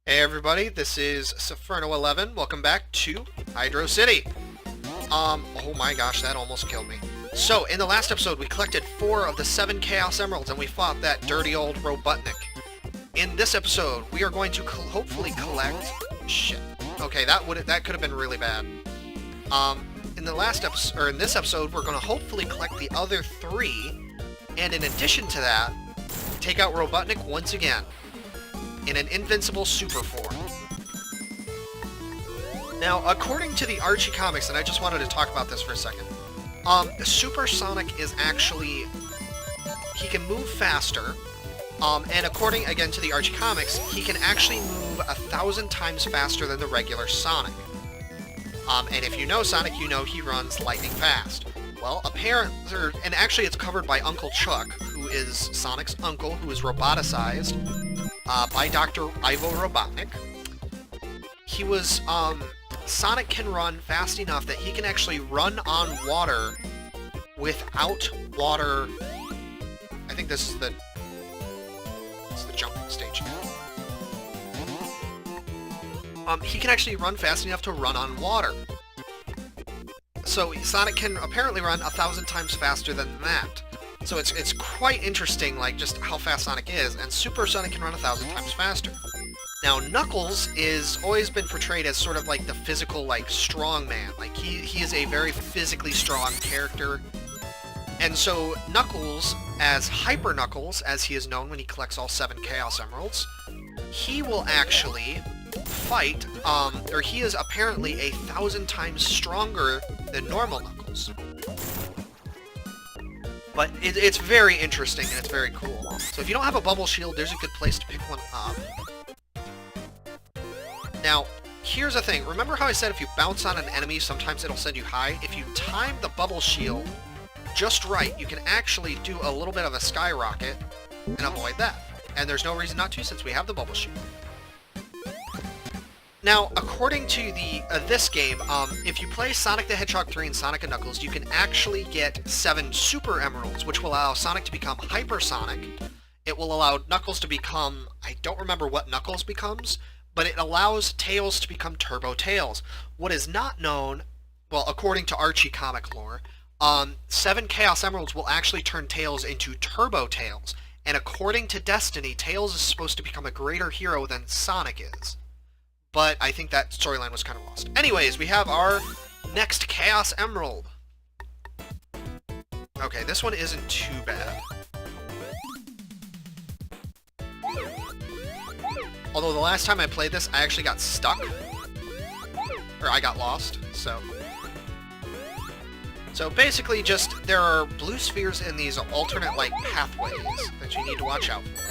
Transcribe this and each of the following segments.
Hey everybody, this is Sferno11. Welcome back to Hydro City. Oh my gosh, that almost killed me. So, in the last episode, we collected 4 of the 7 Chaos Emeralds, and we fought that dirty old Robotnik. In this episode, we are going to hopefully collect... Shit. Okay, that could have been really bad. In this episode, we're going to hopefully collect the other 3, and in addition to that, take out Robotnik once again in an invincible super form. Now, according to the Archie comics, and I just wanted to talk about this for a second, Super Sonic is actually... he can move faster, and according, again, to the Archie comics, he can actually move 1,000 times faster than the regular Sonic. And if you know Sonic, you know he runs lightning fast. Well, and actually it's covered by Uncle Chuck, who is Sonic's uncle, who is roboticized, by Dr. Ivo Robotnik. He was, Sonic can run fast enough that he can actually run on water without water. I think this is the jumping stage. He can actually run fast enough to run on water. So Sonic can apparently run 1,000 times faster than that. So it's quite interesting, like, just how fast Sonic is, and Super Sonic can run 1,000 times faster. Now, Knuckles is always been portrayed as sort of like the physical, like, strong man. Like, he is a very physically strong character. And so Knuckles, as Hyper Knuckles, as he is known when he collects all 7 Chaos Emeralds, he will actually fight, or he is apparently 1,000 times stronger than normal Knuckles. But it's very interesting, and it's very cool. So if you don't have a bubble shield, there's a good place to pick one up. Now, here's the thing. Remember how I said if you bounce on an enemy, sometimes it'll send you high? If you time the bubble shield just right, you can actually do a little bit of a skyrocket and avoid that. And there's no reason not to, since we have the bubble shield. Now, according to this game, if you play Sonic the Hedgehog 3 and Sonic & Knuckles, you can actually get 7 Super Emeralds, which will allow Sonic to become Hypersonic. It will allow Knuckles to become... I don't remember what Knuckles becomes, but it allows Tails to become Turbo Tails. What is not known, well, according to Archie comic lore, 7 Chaos Emeralds will actually turn Tails into Turbo Tails. And according to Destiny, Tails is supposed to become a greater hero than Sonic is. But I think that storyline was kind of lost. Anyways, we have our next Chaos Emerald. Okay, this one isn't too bad. Although the last time I played this, I actually got stuck. Or I got lost, so... So basically just, there are blue spheres in these alternate, like, pathways that you need to watch out for.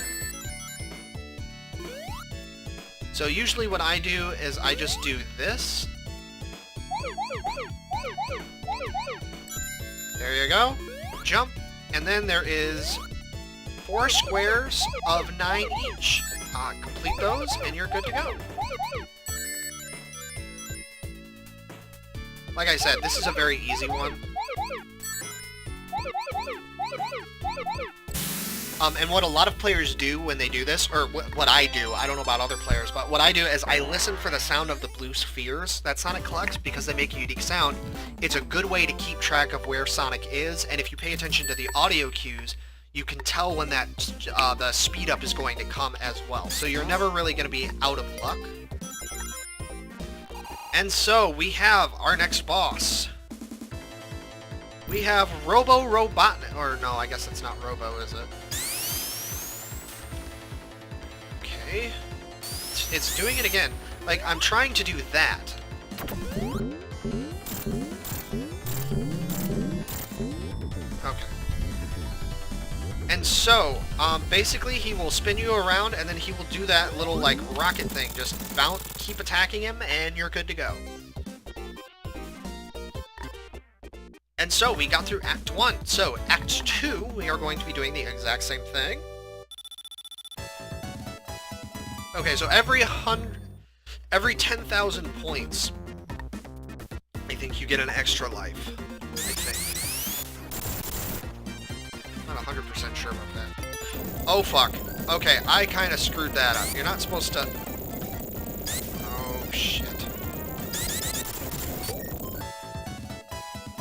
So usually what I do is I just do this. There you go. Jump. And then there is 4 squares of 9 each. Complete those and you're good to go. Like I said, this is a very easy one. And what a lot of players do when they do this, or what I do, I don't know about other players, but what I do is I listen for the sound of the blue spheres that Sonic collects because they make a unique sound. It's a good way to keep track of where Sonic is, and if you pay attention to the audio cues, you can tell when that the speed up is going to come as well. So you're never really going to be out of luck. And so we have our next boss. We have Robo Robotnik, or no, I guess it's not Robo, is it? Okay. It's doing it again. Like, I'm trying to do that. Okay. And so, basically he will spin you around, and then he will do that little, like, rocket thing. Just bounce, keep attacking him, and you're good to go. And so, we got through Act 1. So, Act 2, we are going to be doing the exact same thing. Okay, so every 10,000 points, I think you get an extra life. I think. I'm not 100% sure about that. Oh, fuck. Okay, I kind of screwed that up. You're not supposed to...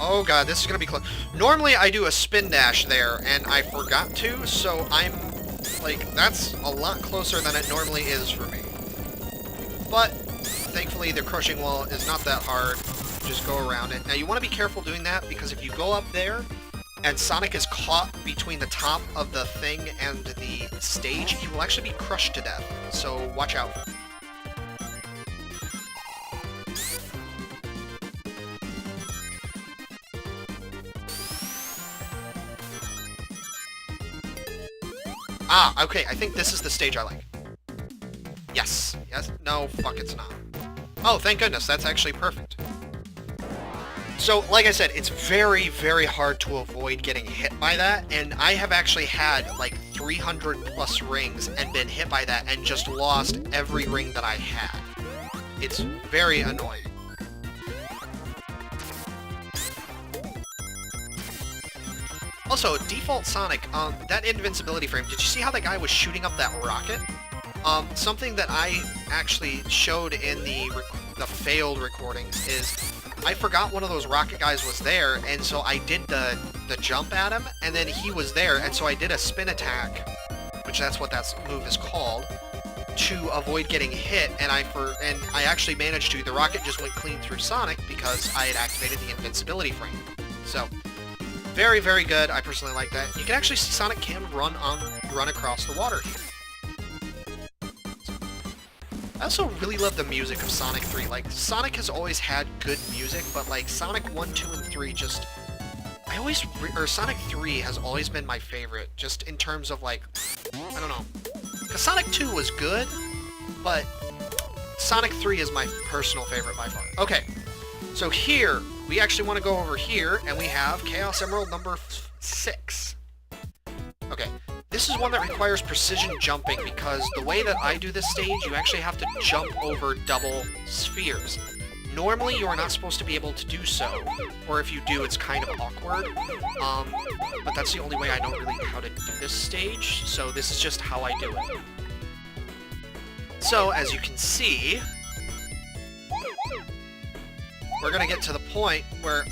Oh god, this is gonna be close. Normally I do a spin dash there, and I forgot to, so I'm, like, that's a lot closer than it normally is for me. But, thankfully, the crushing wall is not that hard. Just go around it. Now, you want to be careful doing that, because if you go up there, and Sonic is caught between the top of the thing and the stage, he will actually be crushed to death. So, watch out. Ah, okay, I think this is the stage I like. Yes. Yes? No, fuck, it's not. Oh, thank goodness, that's actually perfect. So, like I said, it's very, very hard to avoid getting hit by that, and I have actually had, like, 300 plus rings and been hit by that and just lost every ring that I had. It's very annoying. Also, default Sonic, that invincibility frame, did you see how that guy was shooting up that rocket? Something that I actually showed in the failed recordings is I forgot one of those rocket guys was there, and so I did the jump at him, and then he was there, and so I did a spin attack, which that's what that move is called, to avoid getting hit, and I actually managed to. The rocket just went clean through Sonic because I had activated the invincibility frame. So, very, very good. I personally like that. You can actually see Sonic can run across the water here. I also really love the music of Sonic 3. Like, Sonic has always had good music, but like Sonic 1, 2, and 3 just... Sonic 3 has always been my favorite, just in terms of like, I don't know. Because Sonic 2 was good, but Sonic 3 is my personal favorite by far. Okay, so here, we actually want to go over here, and we have Chaos Emerald number 6. Okay. This is one that requires precision jumping, because the way that I do this stage, you actually have to jump over double spheres. Normally, you are not supposed to be able to do so, or if you do, it's kind of awkward. But that's the only way I know really how to do this stage, so this is just how I do it. So, as you can see, we're going to get to the point where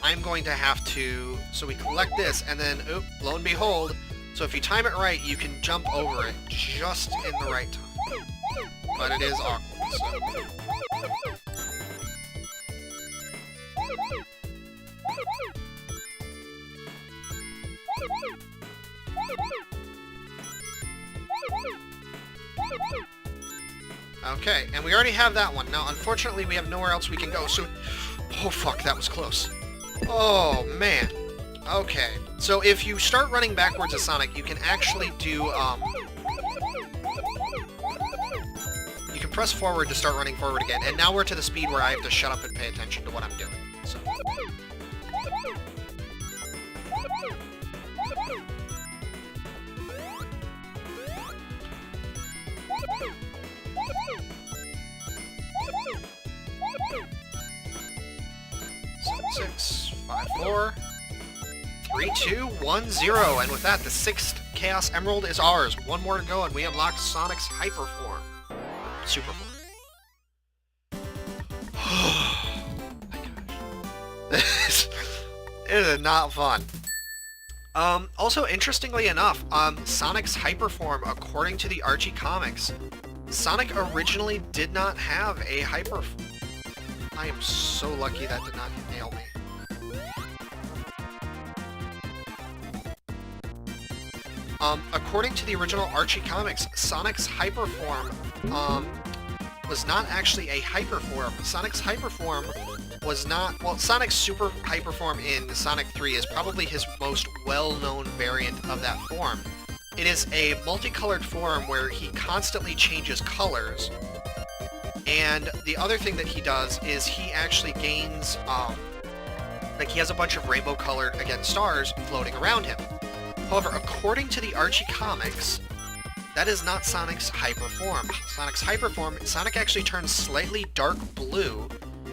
I'm going to have to... So we collect this, and then, oop, lo and behold... So if you time it right, you can jump over it just in the right time. But it is awkward, so... Okay, and we already have that one. Now, unfortunately, we have nowhere else we can go, so... Oh, fuck, that was close. Oh, man. Okay, so if you start running backwards as Sonic, you can actually do, you can press forward to start running forward again, and now we're to the speed where I have to shut up and pay attention to what I'm doing, so... Seven, 6, 5, 4... 3, 2, 1, 0, and with that, the 6th Chaos Emerald is ours. One more to go, and we unlock Sonic's Hyper Form. Super Form. Oh my gosh. It is not fun. Also, interestingly enough, Sonic's Hyper Form, according to the Archie comics, Sonic originally did not have a Hyper Form. I am so lucky that did not nail me. According to the original Archie comics, Sonic's Hyper Form, was not actually a Hyper Form. Sonic's Hyper Form was not... Well, Sonic's Super Hyper Form in Sonic 3 is probably his most well-known variant of that form. It is a multicolored form where he constantly changes colors, and the other thing that he does is he actually gains, like he has a bunch of rainbow-colored, again, stars floating around him. However, according to the Archie comics, that is not Sonic's Hyper Form. Sonic's Hyper Form, Sonic actually turns slightly dark blue.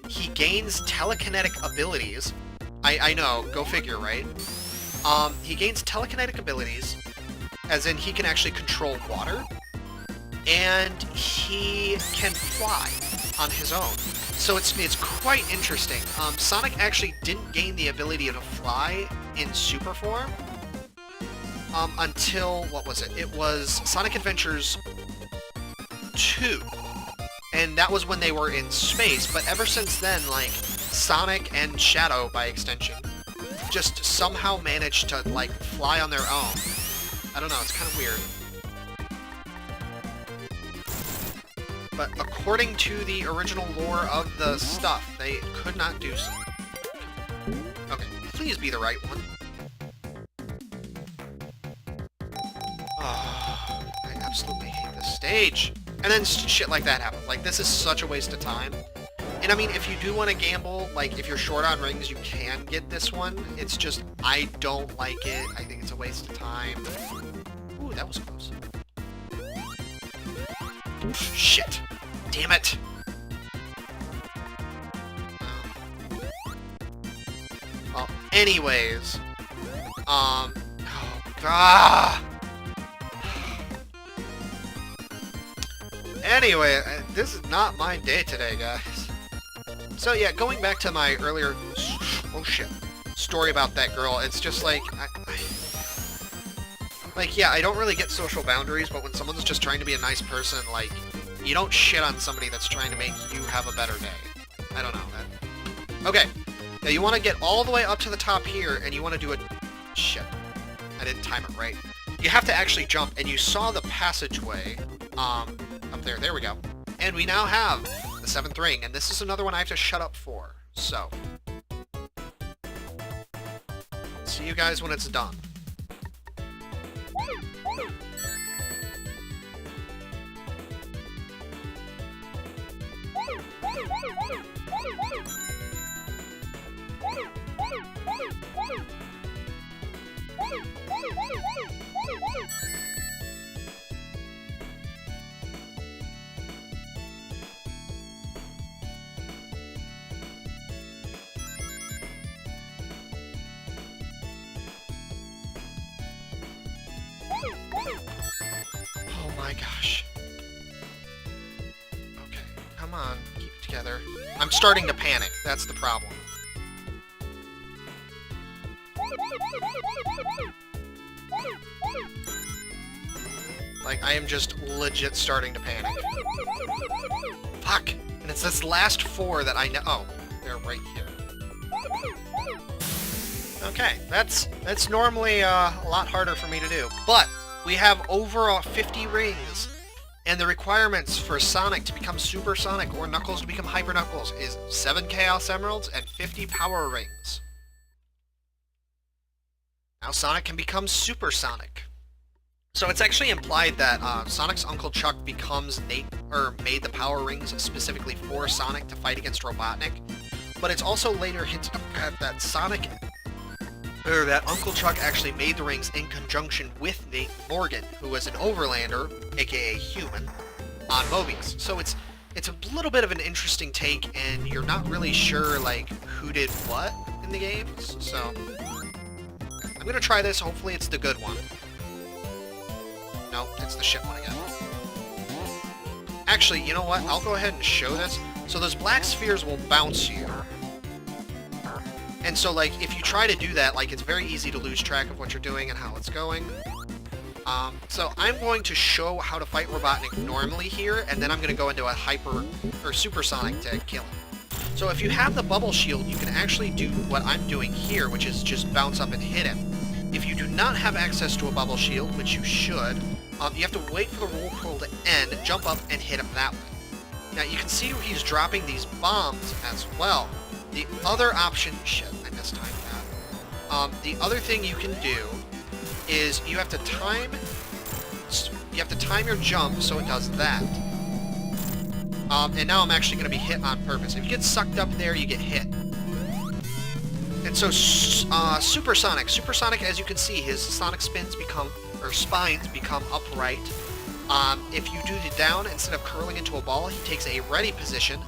He gains telekinetic abilities. I know, go figure, right? He gains telekinetic abilities, as in he can actually control water, and he can fly on his own. So it's quite interesting. Sonic actually didn't gain the ability to fly in Super form until, what was it? It was Sonic Adventures 2. And that was when they were in space, but ever since then, like, Sonic and Shadow, by extension, just somehow managed to, like, fly on their own. I don't know, it's kind of weird. But according to the original lore of the stuff, they could not do so. Okay, please be the right one. Oh, I absolutely hate this stage. And then shit like that happens. Like, this is such a waste of time. And I mean, if you do want to gamble, like, if you're short on rings, you can get this one. It's just, I don't like it. I think it's a waste of time. Ooh, that was close. Shit! Damn it! Well, anyways. Oh, God! Anyway, this is not my day today, guys. So yeah, going back to my earlier, story about that girl, it's just like, like, yeah, I don't really get social boundaries, but when someone's just trying to be a nice person, like, you don't shit on somebody that's trying to make you have a better day. I don't know. Okay, now you want to get all the way up to the top here, and you want to do it. Shit. I didn't time it right. You have to actually jump, and you saw the passageway, up there. There we go. And we now have the 7th ring, and this is another one I have to shut up for. So, see you guys when it's done. Oh my gosh. Okay, come on, keep it together. I'm starting to panic, that's the problem. Like, I am just legit starting to panic. Fuck! And it's this last 4 that I know. Oh, they're right here. Okay, that's normally a lot harder for me to do. But we have over 50 rings, and the requirements for Sonic to become Super Sonic or Knuckles to become Hyper Knuckles is 7 Chaos Emeralds and 50 Power Rings. Now Sonic can become Super Sonic. So it's actually implied that Sonic's Uncle Chuck becomes made the Power Rings specifically for Sonic to fight against Robotnik. But it's also later hinted at that that Uncle Chuck actually made the rings in conjunction with Nate Morgan, who was an Overlander, aka human, on Mobius. So it's a little bit of an interesting take, and you're not really sure like who did what in the games. So I'm gonna try this. Hopefully it's the good one. No, it's the shit one again. Actually, you know what? I'll go ahead and show this. So those black spheres will bounce you. And so, like, if you try to do that, like, it's very easy to lose track of what you're doing and how it's going. So I'm going to show how to fight Robotnik normally here, and then I'm going to go into a Hyper or Super Sonic to kill him. So if you have the bubble shield, you can actually do what I'm doing here, which is just bounce up and hit him. If you do not have access to a bubble shield, which you should, you have to wait for the whirlpool to end, jump up, and hit him that way. Now you can see he's dropping these bombs as well. The other option... Shit, I mistimed that. The other thing you can do is you have to time your jump so it does that. And now I'm actually going to be hit on purpose. If you get sucked up there, you get hit. And so, Super Sonic. Super Sonic, as you can see, his Sonic spines become upright. If you do the down, instead of curling into a ball, he takes a ready position.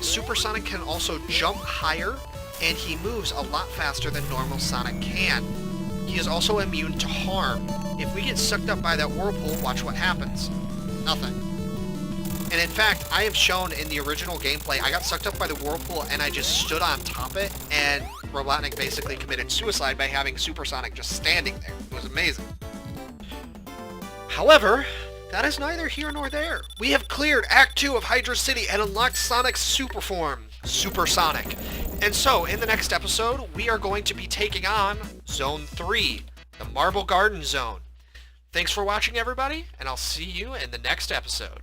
Super Sonic can also jump higher, and he moves a lot faster than normal Sonic can. He is also immune to harm. If we get sucked up by that whirlpool, watch what happens. Nothing. And in fact, I have shown in the original gameplay, I got sucked up by the whirlpool and I just stood on top of it, and Robotnik basically committed suicide by having Supersonic just standing there. It was amazing. However, that is neither here nor there. We have cleared Act 2 of Hydra City and unlocked Sonic's super form, Supersonic. And so, in the next episode, we are going to be taking on Zone 3, the Marble Garden Zone. Thanks for watching, everybody, and I'll see you in the next episode.